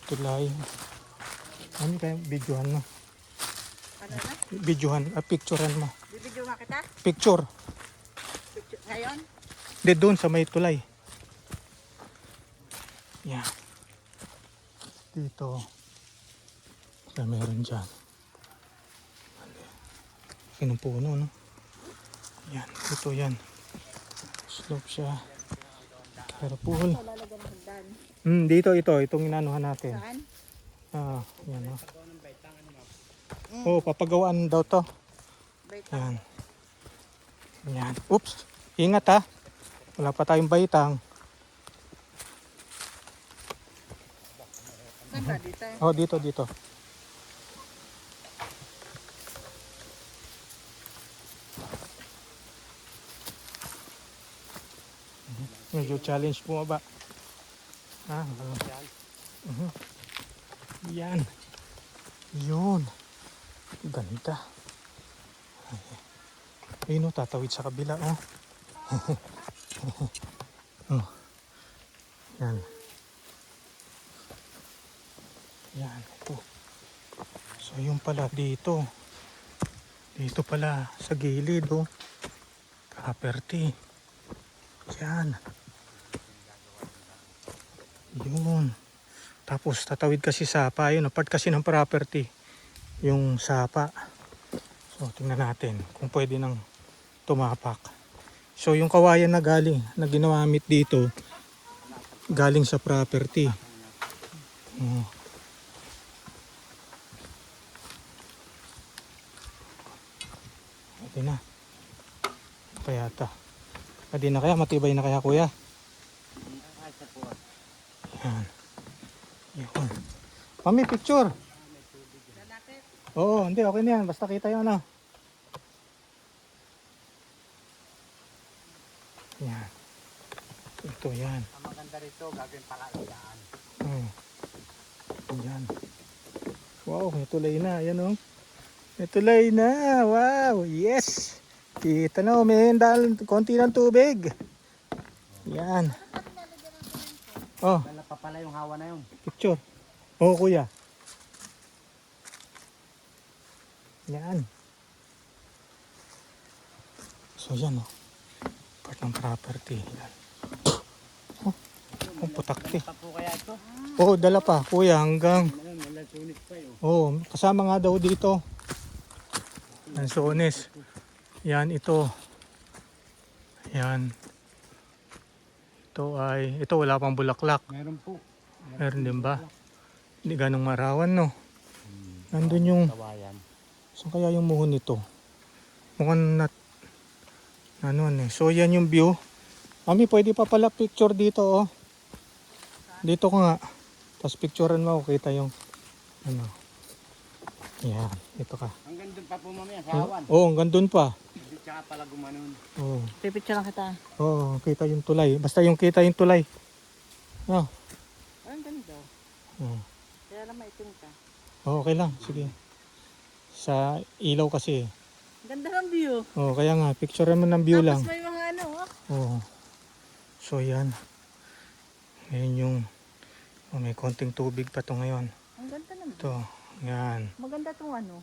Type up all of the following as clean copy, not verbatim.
tulay. Ano kaya videohan mo? Ano na? Videohan, picturean mo. Bibidyo nga kita? Picture. Ngayon? Hindi, doon sa may tulay. Yan. Dito. Kaya meron dyan. Kinong puno, no? Yan, dito yan. Slope siya. Carpool. Lalagyan ng hagdan. Dito, itong inanuhan natin. Saan? Yan, oh. Oh, papagawaan daw to. Baitang. Yan. Yan. Oops. Ingat ha. Wala pa tayong baitang. Saan ba dito? Oh, dito. Medyo challenge bumaba. Yan. Yun. Ganda. Ayun, tatawid sa kabila, oh. Oh. Yan. Yan, ito. So, yung pala dito. Dito pala sa gilid, oh. Property. Yan. Yun. Tapos tatawid kasi sapa. Yun, part kasi ng property. Yung sapa. So, tingnan natin kung pwede nang tumapak. So, yung kawayan na galing, na ginamit dito, galing sa property. Pwede na. Kaya ata. Pwede na kaya? Matibay na kaya, kuya? Yan. Yun. Mami, picture. Oo, hindi. Okay na yan. Basta kita yun, ano. Yan. Ito, yan. Ang maganda rito, gagawin palaigaan. Yan. Wow, may tulay na. Ayan, oh. May tulay na. Wow, yes. Kita na, may konti ng tubig. Yan. Oh, Dala pa pala yung hawa na yun. picture. Oo, kuya. Yan. So, yan, oh. Part ng property. Yan. Oh, putakti. Pa po kaya ito? Oo, dala pa, kuya, hanggang. Malasunis pa yun. Oo, kasama nga daw dito. Ang sones. Yan, ito. Yan. Ito wala pang bulaklak. Meron po. Meron din ba? Hindi ganong marawan, no? Nandun yung, Kawayan. saan kaya yung muhon nito? Mukhang So, yan yung view. Mami, pwede pa pala picture dito, oh. Dito ko nga. Tapos picturean mo, kita yung, Yan, ito ka. Hanggang doon pa po mamaya sa hawan. Oo, hanggang dun pa. Hindi tsaka pala gumanon. Oo. Pipicture lang kita. Oo, kita yung tulay. Basta yung kita yung tulay. Oh. Ang ganda. Oo. Kaya lang maitim ka. Okay lang, sige. Sa ilaw kasi. Ganda ng view. Oo, kaya nga, picturean mo ng view lang. Tapos may mga ano, oh. Oo. So, yan. Ngayon yung, may konting tubig pa to ngayon. Ang ganda naman. Ito, yan. Maganda tong ano.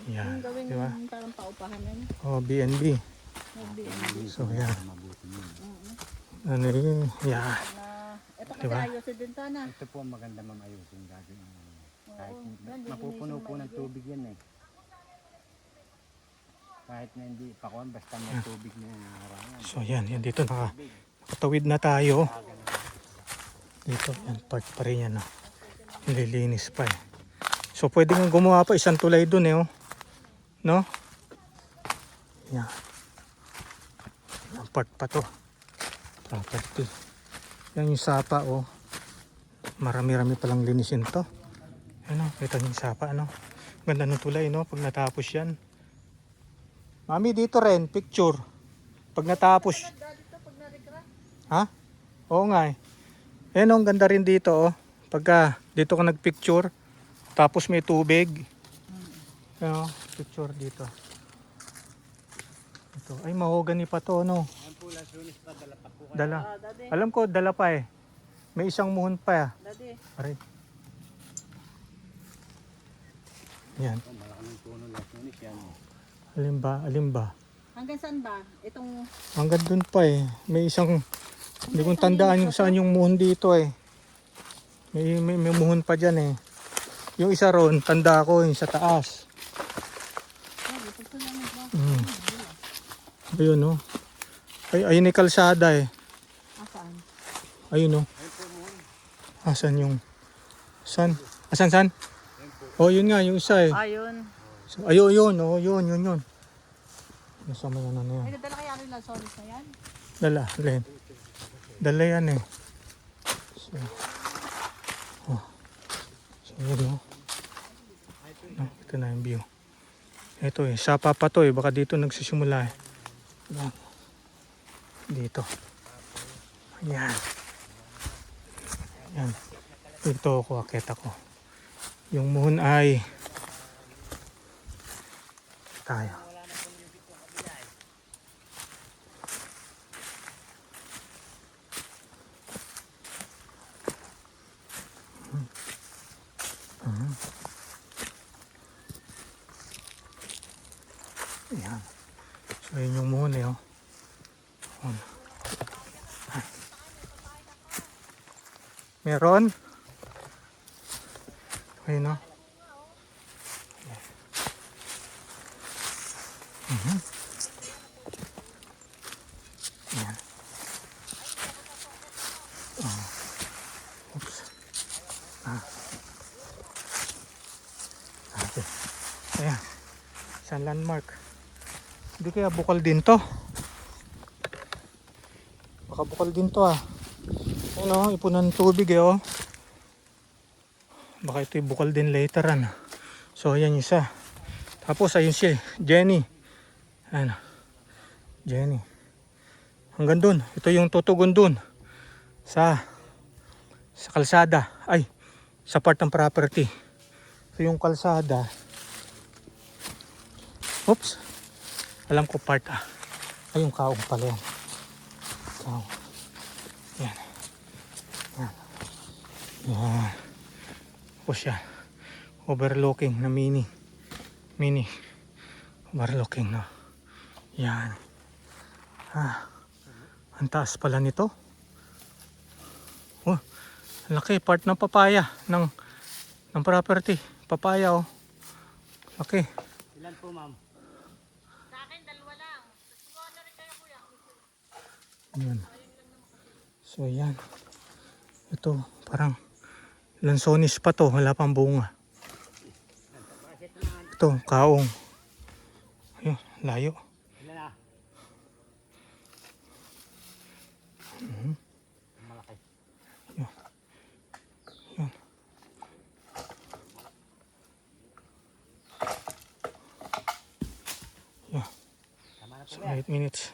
Yan, Yung gawing di ba? parang paupahan na yun. Oh, B&B. Mag-BNB. So, yan. Mabuti yun. Ano yun? Yan. Ito kasi Diba? ayusin din sana. Ito po ang maganda ma'am ayusin gagawin. Kahit yan, mapupuno po ng lilinisin tubig yan eh. Kahit na hindi pakuan, basta may tubig na harangan. So, yan. Yan dito nakatawid na tayo. Dito, yan. Part pa rin yan. Nililinis pa eh. So, pwede nga gumawa pa isang tulay dun eh. Oh. No? Yan. Ang part pa to. Property. Yan yung sapa, oh. Marami-rami palang linisin to. Ano, ito yung sapa, ano. Ganda ng tulay, no? Pag natapos yan. Mami, dito rin, picture. Pag natapos. Ha? Oo nga eh. Ayan, oh, ang ganda rin dito, oh. Pagka dito ka nagpicture, tapos may tubig. Ano, picture dito. Ito. Ay, mahogany pa to, no? Ang pula sunis pa, dala pa po kayo. Dala. Daddy. Alam ko, dala pa eh. May isang muhon pa. Daddy. Aray. Yan. Oh, malaki ng puno lang. Sunis yan. Alin ba? Alin ba? Hanggang saan ba? Itong Hanggang dun pa eh. May isang, hindi kong tandaan yung saan yung muhon dito eh. May muhon pa dyan eh. Yung isa ron, tanda ko yung sa taas. ito lang ito. Ayun no. Ayun yung kalsada eh. Asaan? Ayun no. Asan yung, Asan? Oh yun nga, yung isa eh. Ayun. So, ayun, oh yun. Nasa may ano na yan. Ay, nadala kaya rin lang solis na yan? Dala yan eh. So yun oh. No, ito na yung view. Ito eh, sapa pa to eh. Baka dito nagsisimula eh. Yan. Dito. Ayan. Yan. Dito ako, akit ako. Yung muhon ay tayo. Ayan. So yun yung muhon eh oh. Meron? Ayun o. Ayan. Oops. Okay. Ayan. Isang landmark. Hindi kaya bukal din to. Baka bukal din to ah. Ano, ipunan ng tubig eh oh. Baka ito'y bukal din later ano. So ayan yung isa. Tapos ayun si Jenny. Ano. Jenny. Hanggang dun. Ito yung tutugon dun. Sa kalsada. Ay. Sa part ng property. Ito yung kalsada. Oops. Alam ko part ah. Ay yung kaong pala yan. Kaong. Yan. Yan. Tapos yan. Overlooking na mini overlooking no. Yan. Ang taas pala nito. Oh, laki part ng papaya ng property. Papaya oh. Laki. Ilan po, ma'am? Sa akin, 2 lang. Kuha na rin kayo, kuya. Yan. So yan. Ito parang lansonis pa to. Wala pang bunga. Ito kaong. Ayun, layo. Ilan na? Malaki. Yan. Tama na po So ba? 8 minutes.